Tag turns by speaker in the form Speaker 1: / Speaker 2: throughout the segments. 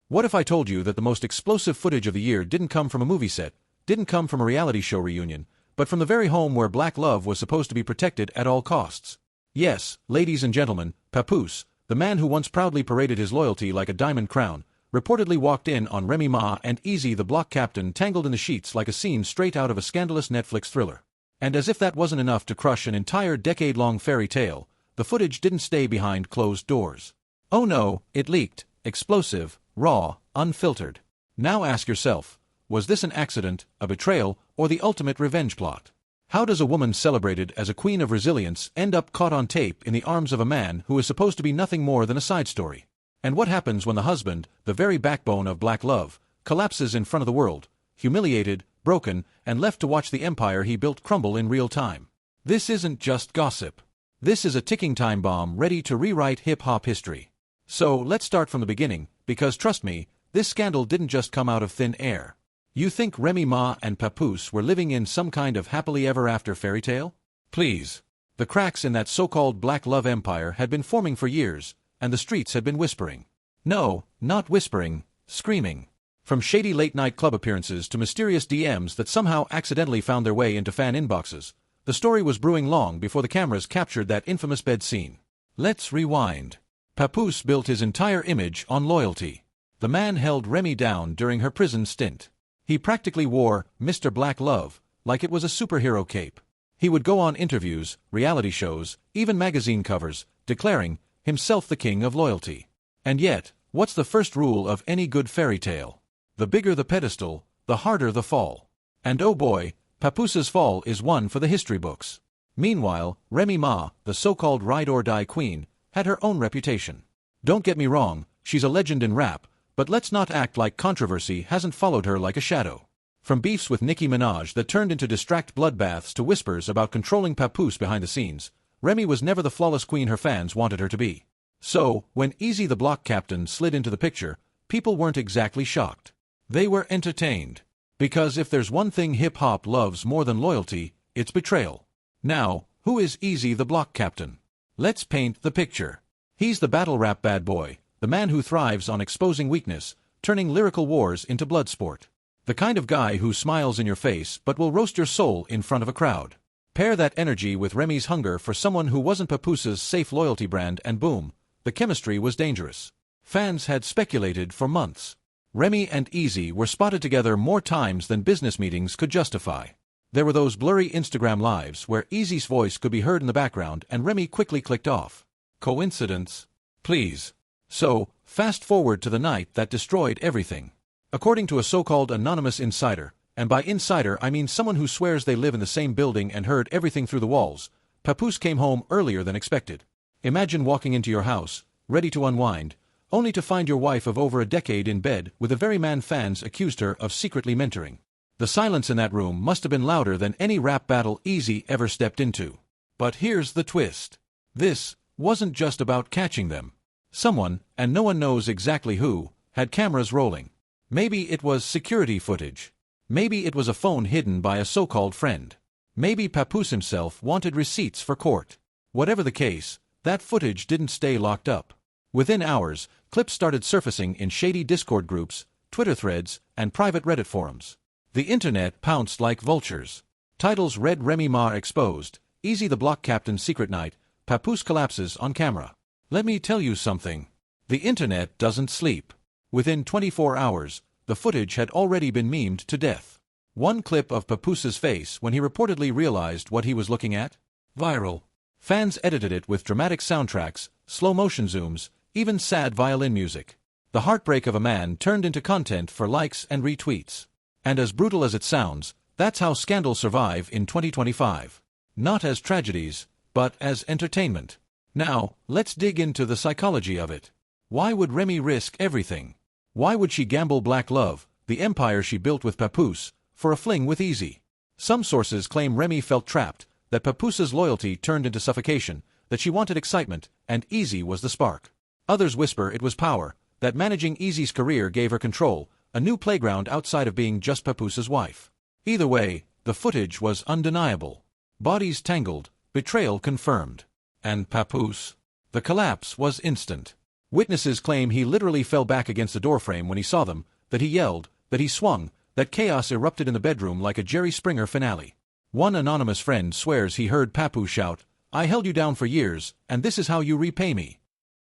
Speaker 1: What if I told you that the most explosive footage of the year didn't come from a movie set, didn't come from a reality show reunion, but from the very home where black love was supposed to be protected at all costs? Yes, ladies and gentlemen, Papoose, the man who once proudly paraded his loyalty like a diamond crown, reportedly walked in on Remy Ma and Eazy the block captain tangled in the sheets like a scene straight out of a scandalous Netflix thriller. And as if that wasn't enough to crush an entire decade-long fairy tale, the footage didn't stay behind closed doors. Oh no, it leaked, explosive, raw, unfiltered. Now ask yourself, was this an accident, a betrayal, or the ultimate revenge plot? How does a woman celebrated as a queen of resilience end up caught on tape in the arms of a man who is supposed to be nothing more than a side story? And what happens when the husband, the very backbone of black love, collapses in front of the world, humiliated, broken, and left to watch the empire he built crumble in real time? This isn't just gossip. This is a ticking time bomb ready to rewrite hip-hop history. So let's start from the beginning, because trust me, this scandal didn't just come out of thin air. You think Remy Ma and Papoose were living in some kind of happily ever after fairy tale? Please. The cracks in that so-called black love empire had been forming for years, and the streets had been whispering. No, not whispering, screaming. From shady late-night club appearances to mysterious DMs that somehow accidentally found their way into fan inboxes, the story was brewing long before the cameras captured that infamous bed scene. Let's rewind. Papoose built his entire image on loyalty. The man held Remy down during her prison stint. He practically wore Mr. Black Love like it was a superhero cape. He would go on interviews, reality shows, even magazine covers, declaring himself the king of loyalty. And yet, what's the first rule of any good fairy tale? The bigger the pedestal, the harder the fall. And oh boy, Papoose's fall is one for the history books. Meanwhile, Remy Ma, the so-called ride-or-die queen, had her own reputation. Don't get me wrong, she's a legend in rap, but let's not act like controversy hasn't followed her like a shadow. From beefs with Nicki Minaj that turned into distract bloodbaths to whispers about controlling Papoose behind the scenes, Remy was never the flawless queen her fans wanted her to be. So, when Eazy the block captain slid into the picture, people weren't exactly shocked. They were entertained. Because if there's one thing hip-hop loves more than loyalty, it's betrayal. Now, who is Eazy the block captain? Let's paint the picture. He's the battle rap bad boy, the man who thrives on exposing weakness, turning lyrical wars into blood sport. The kind of guy who smiles in your face but will roast your soul in front of a crowd. Pair that energy with Remy's hunger for someone who wasn't Papoose's safe loyalty brand and boom, the chemistry was dangerous. Fans had speculated for months. Remy and Eazy were spotted together more times than business meetings could justify. There were those blurry Instagram lives where Eazy's voice could be heard in the background and Remy quickly clicked off. Coincidence? Please. So, fast forward to the night that destroyed everything. According to a so-called anonymous insider, and by insider I mean someone who swears they live in the same building and heard everything through the walls, Papoose came home earlier than expected. Imagine walking into your house, ready to unwind, only to find your wife of over a decade in bed with the very man fans accused her of secretly mentoring. The silence in that room must have been louder than any rap battle Eazy ever stepped into. But here's the twist. This wasn't just about catching them. Someone, and no one knows exactly who, had cameras rolling. Maybe it was security footage. Maybe it was a phone hidden by a so-called friend. Maybe Papoose himself wanted receipts for court. Whatever the case, that footage didn't stay locked up. Within hours, clips started surfacing in shady Discord groups, Twitter threads, and private Reddit forums. The internet pounced like vultures. Titles read Remy Ma exposed, Eazy the block captain's secret night, Papoose collapses on camera. Let me tell you something. The internet doesn't sleep. Within 24 hours, the footage had already been memed to death. One clip of Papoose's face when he reportedly realized what he was looking at? Viral. Fans edited it with dramatic soundtracks, slow-motion zooms, even sad violin music. The heartbreak of a man turned into content for likes and retweets. And as brutal as it sounds, that's how scandals survive in 2025. Not as tragedies, but as entertainment. Now, let's dig into the psychology of it. Why would Remy risk everything? Why would she gamble black love, the empire she built with Papoose, for a fling with Eazy? Some sources claim Remy felt trapped, that Papoose's loyalty turned into suffocation, that she wanted excitement, and Eazy was the spark. Others whisper it was power, that managing Eazy's career gave her control, a new playground outside of being just Papoose's wife. Either way, the footage was undeniable. Bodies tangled, betrayal confirmed. And Papoose? The collapse was instant. Witnesses claim he literally fell back against the doorframe when he saw them, that he yelled, that he swung, that chaos erupted in the bedroom like a Jerry Springer finale. One anonymous friend swears he heard Papoose shout, "I held you down for years, and this is how you repay me."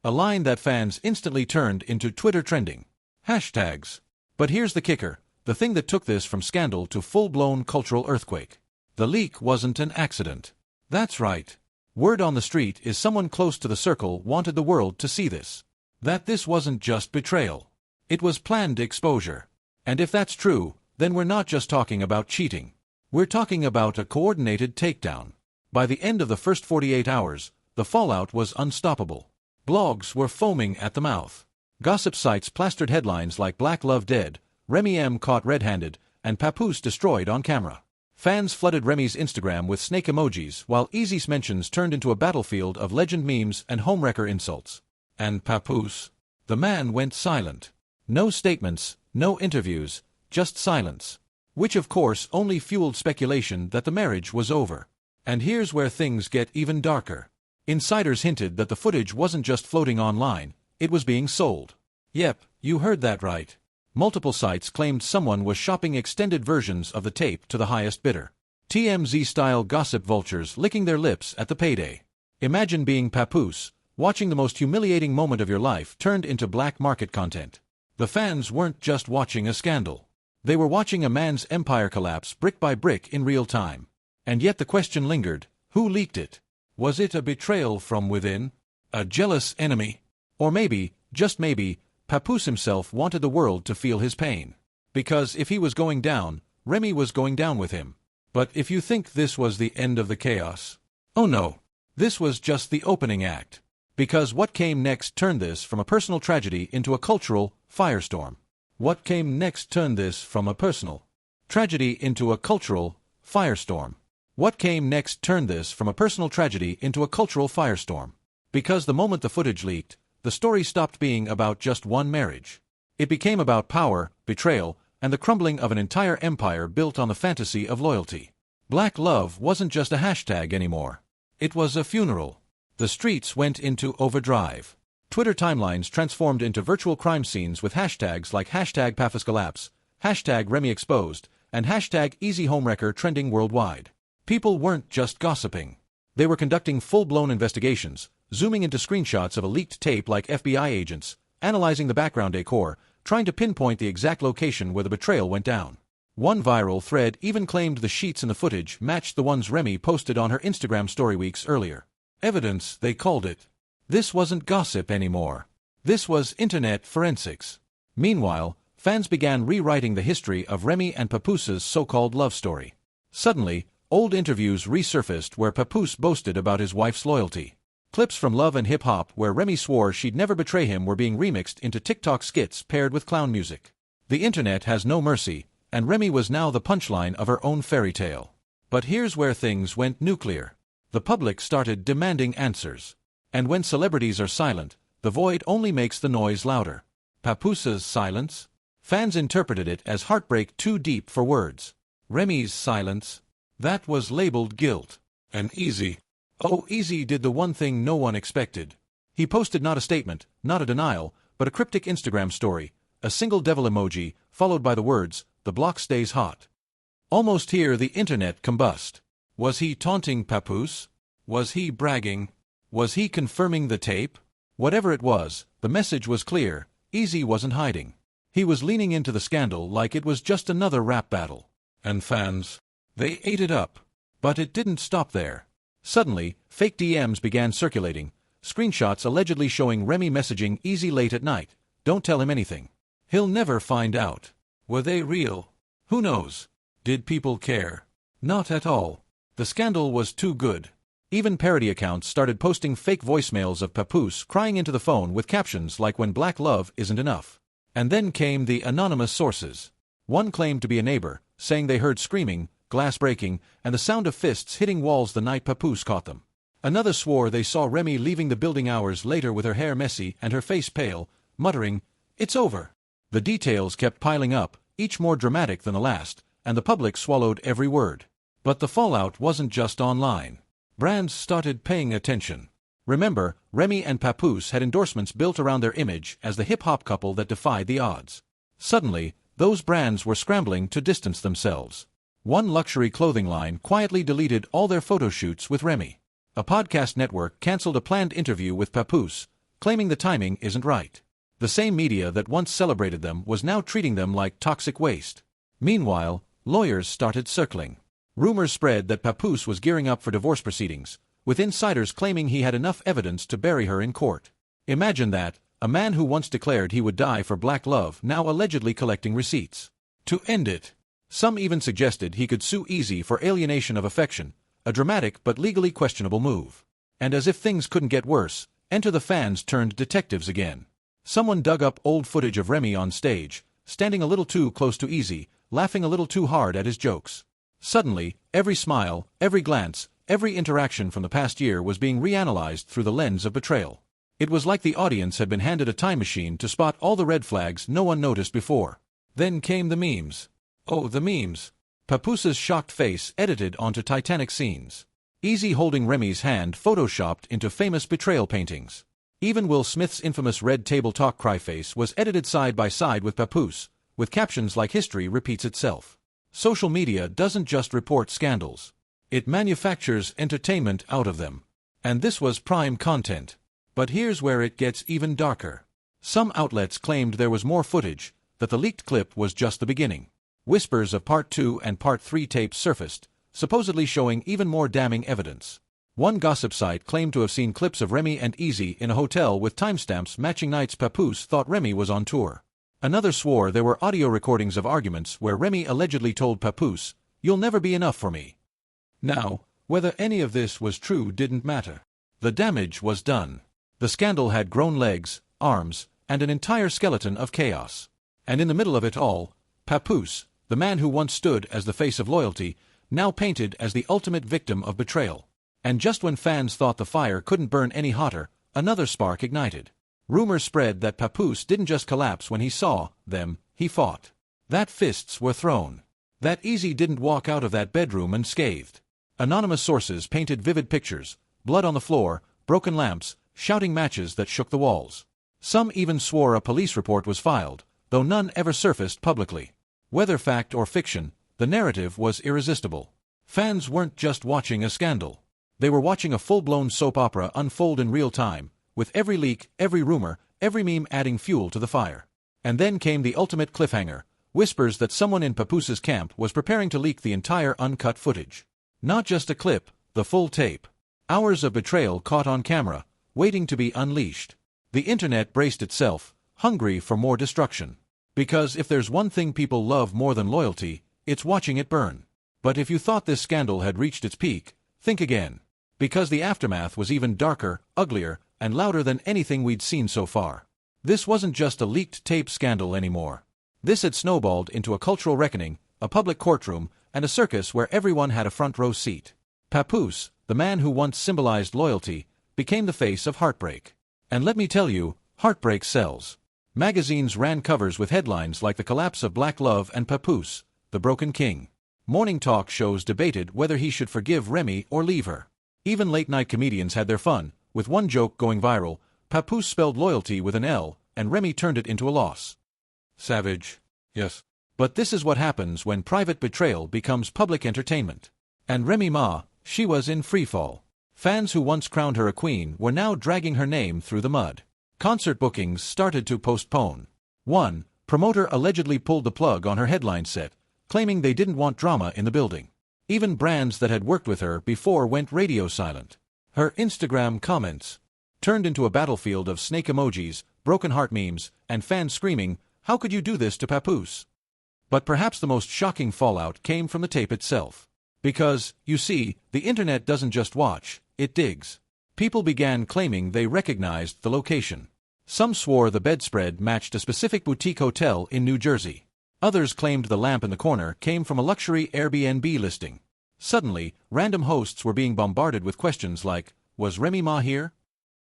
Speaker 1: A line that fans instantly turned into Twitter trending hashtags. But here's the kicker, the thing that took this from scandal to full-blown cultural earthquake. The leak wasn't an accident. That's right. Word on the street is someone close to the circle wanted the world to see this. That this wasn't just betrayal. It was planned exposure. And if that's true, then we're not just talking about cheating. We're talking about a coordinated takedown. By the end of the first 48 hours, the fallout was unstoppable. Blogs were foaming at the mouth. Gossip sites plastered headlines like "Black Love Dead," "Remy M caught red-handed," and "Papoose destroyed on camera." Fans flooded Remy's Instagram with snake emojis, while Eazy's mentions turned into a battlefield of legend memes and homewrecker insults. And Papoose? The man went silent. No statements, no interviews, just silence. Which of course only fueled speculation that the marriage was over. And here's where things get even darker. Insiders hinted that the footage wasn't just floating online, it was being sold. Yep, you heard that right. Multiple sites claimed someone was shopping extended versions of the tape to the highest bidder. TMZ-style gossip vultures licking their lips at the payday. Imagine being Papoose, watching the most humiliating moment of your life turned into black market content. The fans weren't just watching a scandal. They were watching a man's empire collapse brick by brick in real time. And yet the question lingered, who leaked it? Was it a betrayal from within? A jealous enemy? Or maybe, just maybe, Papoose himself wanted the world to feel his pain. Because if he was going down, Remy was going down with him. But if you think this was the end of the chaos, oh no, this was just the opening act. Because what came next turned this from a personal tragedy into a cultural firestorm. What came next turned this from a personal tragedy into a cultural firestorm. What came next turned this from a personal tragedy into a cultural firestorm. Because the moment the footage leaked, the story stopped being about just one marriage. It became about power, betrayal, and the crumbling of an entire empire built on the fantasy of loyalty. Black love wasn't just a hashtag anymore. It was a funeral. The streets went into overdrive. Twitter timelines transformed into virtual crime scenes with hashtags like hashtag Papoose collapse, hashtag Remy exposed, and hashtag Eazy homewrecker trending worldwide. People weren't just gossiping. They were conducting full-blown investigations, zooming into screenshots of a leaked tape like FBI agents, analyzing the background decor, trying to pinpoint the exact location where the betrayal went down. One viral thread even claimed the sheets in the footage matched the ones Remy posted on her Instagram story weeks earlier. Evidence, they called it. This wasn't gossip anymore. This was internet forensics. Meanwhile, fans began rewriting the history of Remy and Papoose's so-called love story. Suddenly, old interviews resurfaced where Papoose boasted about his wife's loyalty. Clips from Love and Hip Hop where Remy swore she'd never betray him were being remixed into TikTok skits paired with clown music. The internet has no mercy, and Remy was now the punchline of her own fairy tale. But here's where things went nuclear. The public started demanding answers. And when celebrities are silent, the void only makes the noise louder. Papoose's silence? Fans interpreted it as heartbreak too deep for words. Remy's silence? That was labeled guilt. And Eazy? Oh, Eazy did the one thing no one expected. He posted not a statement, not a denial, but a cryptic Instagram story, a single devil emoji, followed by the words, "The block stays hot." Almost here the internet combust. Was he taunting Papoose? Was he bragging? Was he confirming the tape? Whatever it was, the message was clear. Eazy wasn't hiding. He was leaning into the scandal like it was just another rap battle. And fans? They ate it up. But it didn't stop there. Suddenly, fake DMs began circulating, screenshots allegedly showing Remy messaging Eazy late at night. Don't tell him anything. He'll never find out. Were they real? Who knows? Did people care? Not at all. The scandal was too good. Even parody accounts started posting fake voicemails of Papoose crying into the phone with captions like "When black love isn't enough." And then came the anonymous sources. One claimed to be a neighbor, saying they heard screaming, glass breaking, and the sound of fists hitting walls the night Papoose caught them. Another swore they saw Remy leaving the building hours later with her hair messy and her face pale, muttering, "It's over." The details kept piling up, each more dramatic than the last, and the public swallowed every word. But the fallout wasn't just online. Brands started paying attention. Remember, Remy and Papoose had endorsements built around their image as the hip-hop couple that defied the odds. Suddenly, those brands were scrambling to distance themselves. One luxury clothing line quietly deleted all their photo shoots with Remy. A podcast network canceled a planned interview with Papoose, claiming the timing isn't right. The same media that once celebrated them was now treating them like toxic waste. Meanwhile, lawyers started circling. Rumors spread that Papoose was gearing up for divorce proceedings, with insiders claiming he had enough evidence to bury her in court. Imagine that, a man who once declared he would die for black love now allegedly collecting receipts. To end it, some even suggested he could sue Eazy for alienation of affection, a dramatic but legally questionable move. And as if things couldn't get worse, enter the fans turned detectives again. Someone dug up old footage of Remy on stage, standing a little too close to Eazy, laughing a little too hard at his jokes. Suddenly, every smile, every glance, every interaction from the past year was being reanalyzed through the lens of betrayal. It was like the audience had been handed a time machine to spot all the red flags no one noticed before. Then came the memes. Oh, the memes. Papoose's shocked face edited onto Titanic scenes. Eazy holding Remy's hand photoshopped into famous betrayal paintings. Even Will Smith's infamous red table talk cry face was edited side by side with Papoose, with captions like history repeats itself. Social media doesn't just report scandals. It manufactures entertainment out of them. And this was prime content. But here's where it gets even darker. Some outlets claimed there was more footage, that the leaked clip was just the beginning. Whispers of Part 2 and Part 3 tapes surfaced, supposedly showing even more damning evidence. One gossip site claimed to have seen clips of Remy and Eazy in a hotel with timestamps matching nights Papoose thought Remy was on tour. Another swore there were audio recordings of arguments where Remy allegedly told Papoose, "You'll never be enough for me." Now, whether any of this was true didn't matter. The damage was done. The scandal had grown legs, arms, and an entire skeleton of chaos. And in the middle of it all, Papoose, the man who once stood as the face of loyalty, now painted as the ultimate victim of betrayal. And just when fans thought the fire couldn't burn any hotter, another spark ignited. Rumors spread that Papoose didn't just collapse when he saw them, he fought. That fists were thrown. That Eazy didn't walk out of that bedroom unscathed. Anonymous sources painted vivid pictures, blood on the floor, broken lamps, shouting matches that shook the walls. Some even swore a police report was filed, though none ever surfaced publicly. Whether fact or fiction, the narrative was irresistible. Fans weren't just watching a scandal. They were watching a full-blown soap opera unfold in real time, with every leak, every rumor, every meme adding fuel to the fire. And then came the ultimate cliffhanger, whispers that someone in Papoose's camp was preparing to leak the entire uncut footage. Not just a clip, the full tape. Hours of betrayal caught on camera, waiting to be unleashed. The internet braced itself, hungry for more destruction. Because if there's one thing people love more than loyalty, it's watching it burn. But if you thought this scandal had reached its peak, think again. Because the aftermath was even darker, uglier, and louder than anything we'd seen so far. This wasn't just a leaked tape scandal anymore. This had snowballed into a cultural reckoning, a public courtroom, and a circus where everyone had a front row seat. Papoose, the man who once symbolized loyalty, became the face of heartbreak. And let me tell you, heartbreak sells. Magazines ran covers with headlines like The Collapse of Black Love and Papoose, the Broken King. Morning talk shows debated whether he should forgive Remy or leave her. Even late-night comedians had their fun, with one joke going viral, Papoose spelled loyalty with an L, and Remy turned it into a loss. Savage. Yes. But this is what happens when private betrayal becomes public entertainment. And Remy Ma, she was in freefall. Fans who once crowned her a queen were now dragging her name through the mud. Concert bookings started to postpone. One promoter allegedly pulled the plug on her headline set, claiming they didn't want drama in the building. Even brands that had worked with her before went radio silent. Her Instagram comments turned into a battlefield of snake emojis, broken heart memes, and fans screaming, "How could you do this to Papoose?" But perhaps the most shocking fallout came from the tape itself. Because, you see, the internet doesn't just watch, it digs. People began claiming they recognized the location. Some swore the bedspread matched a specific boutique hotel in New Jersey. Others claimed the lamp in the corner came from a luxury Airbnb listing. Suddenly, random hosts were being bombarded with questions like, "Was Remy Ma here?"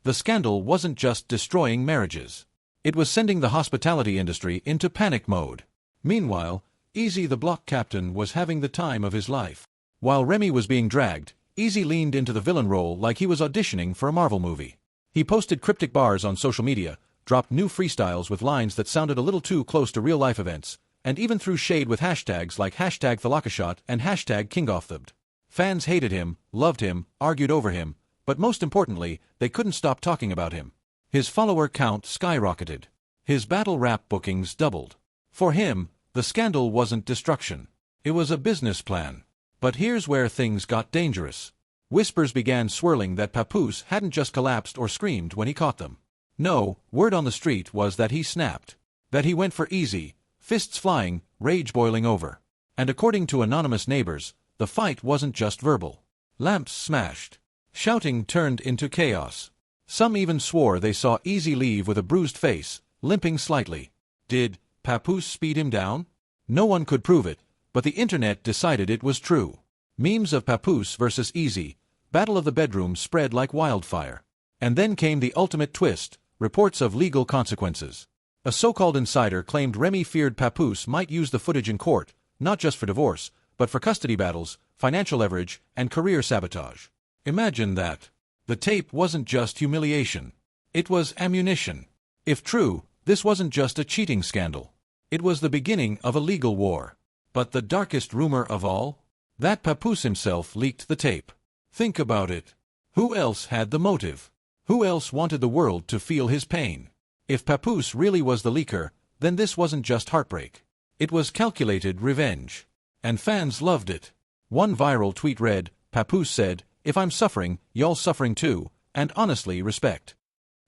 Speaker 1: The scandal wasn't just destroying marriages. It was sending the hospitality industry into panic mode. Meanwhile, Eazy the block captain was having the time of his life. While Remy was being dragged, Eazy leaned into the villain role like he was auditioning for a Marvel movie. He posted cryptic bars on social media, dropped new freestyles with lines that sounded a little too close to real-life events, and even threw shade with hashtags like #TheLakashot and #KingOffTheBd. Fans hated him, loved him, argued over him, but most importantly, they couldn't stop talking about him. His follower count skyrocketed. His battle rap bookings doubled. For him, the scandal wasn't destruction. It was a business plan. But here's where things got dangerous. Whispers began swirling that Papoose hadn't just collapsed or screamed when he caught them. No, word on the street was that he snapped. That he went for Eazy, fists flying, rage boiling over. And according to anonymous neighbors, the fight wasn't just verbal. Lamps smashed. Shouting turned into chaos. Some even swore they saw Eazy leave with a bruised face, limping slightly. Did Papoose speed him down? No one could prove it, but the internet decided it was true. Memes of Papoose versus Eazy, Battle of the Bedroom spread like wildfire. And then came the ultimate twist, reports of legal consequences. A so-called insider claimed Remy feared Papoose might use the footage in court, not just for divorce, but for custody battles, financial leverage, and career sabotage. Imagine that. The tape wasn't just humiliation. It was ammunition. If true, this wasn't just a cheating scandal. It was the beginning of a legal war. But the darkest rumor of all? That Papoose himself leaked the tape. Think about it. Who else had the motive? Who else wanted the world to feel his pain? If Papoose really was the leaker, then this wasn't just heartbreak. It was calculated revenge. And fans loved it. One viral tweet read, Papoose said, "If I'm suffering, y'all suffering too, and honestly respect."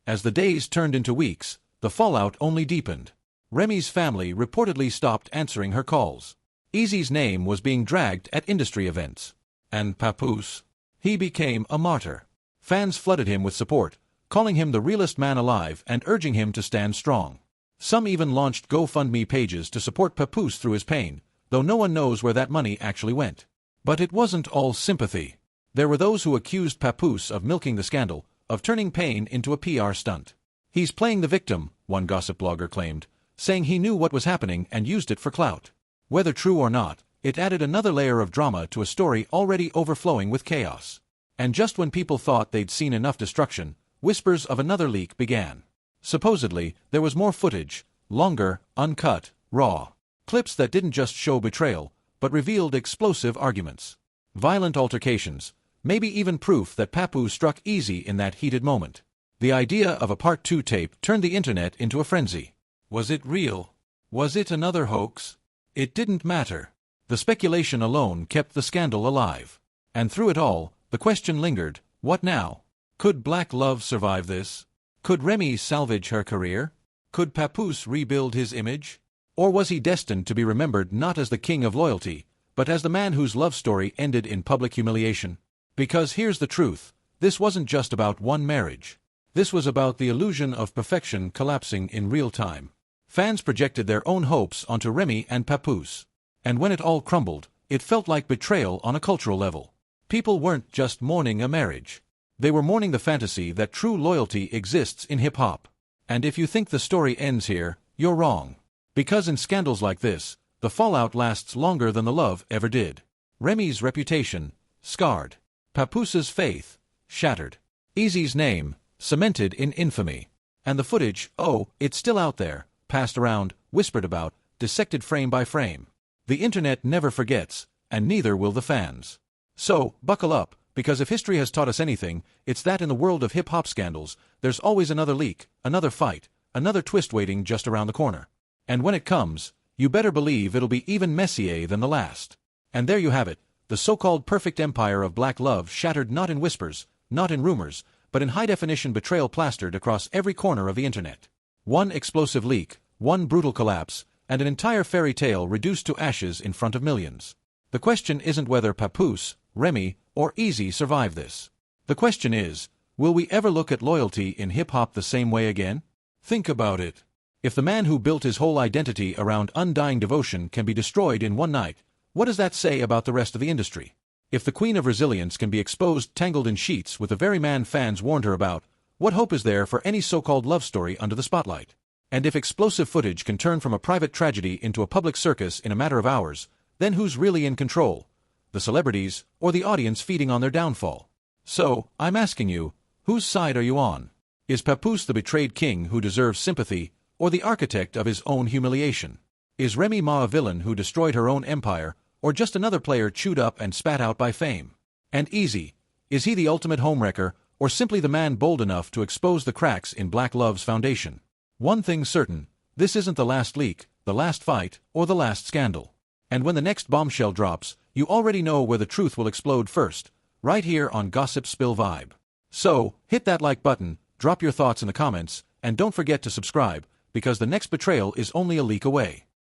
Speaker 1: As the days turned into weeks, the fallout only deepened. Remy's family reportedly stopped answering her calls. Eazy's name was being dragged at industry events. And Papoose? He became a martyr. Fans flooded him with support, calling him the realest man alive and urging him to stand strong. Some even launched GoFundMe pages to support Papoose through his pain, though no one knows where that money actually went. But it wasn't all sympathy. There were those who accused Papoose of milking the scandal, of turning pain into a PR stunt. He's playing the victim, one gossip blogger claimed, saying he knew what was happening and used it for clout. Whether true or not, it added another layer of drama to a story already overflowing with chaos. And just when people thought they'd seen enough destruction, whispers of another leak began. Supposedly, there was more footage, longer, uncut, raw. Clips that didn't just show betrayal, but revealed explosive arguments. Violent altercations, maybe even proof that Papoose struck Eazy in that heated moment. The idea of a Part 2 tape turned the internet into a frenzy. Was it real? Was it another hoax? It didn't matter. The speculation alone kept the scandal alive. And through it all, the question lingered, what now? Could Black Love survive this? Could Remy salvage her career? Could Papoose rebuild his image? Or was he destined to be remembered not as the king of loyalty, but as the man whose love story ended in public humiliation? Because here's the truth, this wasn't just about one marriage. This was about the illusion of perfection collapsing in real time. Fans projected their own hopes onto Remy and Papoose. And when it all crumbled, it felt like betrayal on a cultural level. People weren't just mourning a marriage. They were mourning the fantasy that true loyalty exists in hip-hop. And if you think the story ends here, you're wrong. Because in scandals like this, the fallout lasts longer than the love ever did. Remy's reputation, scarred. Papoose's faith, shattered. Eazy's name, cemented in infamy. And the footage, oh, it's still out there, passed around, whispered about, dissected frame by frame. The internet never forgets, and neither will the fans. So, buckle up, because if history has taught us anything, it's that in the world of hip-hop scandals, there's always another leak, another fight, another twist waiting just around the corner. And when it comes, you better believe it'll be even messier than the last. And there you have it, the so-called perfect empire of black love shattered not in whispers, not in rumors, but in high-definition betrayal plastered across every corner of the internet. One explosive leak, one brutal collapse, and an entire fairy tale reduced to ashes in front of millions. The question isn't whether Papoose, Remy, or Eazy survive this. The question is, will we ever look at loyalty in hip-hop the same way again? Think about it. If the man who built his whole identity around undying devotion can be destroyed in one night, what does that say about the rest of the industry? If the queen of resilience can be exposed tangled in sheets with the very man fans warned her about, what hope is there for any so-called love story under the spotlight? And if explosive footage can turn from a private tragedy into a public circus in a matter of hours, then who's really in control? the celebrities, or the audience feeding on their downfall? So, I'm asking you, whose side are you on? Is Papoose the betrayed king who deserves sympathy, or the architect of his own humiliation? Is Remy Ma a villain who destroyed her own empire, or just another player chewed up and spat out by fame? And Eazy, is he the ultimate homewrecker, or simply the man bold enough to expose the cracks in Black Love's foundation? One thing's certain, this isn't the last leak, the last fight, or the last scandal. And when the next bombshell drops, you already know where the truth will explode first, right here on Gossip Spill Vibe. So, hit that like button, drop your thoughts in the comments, and don't forget to subscribe, because the next betrayal is only a leak away.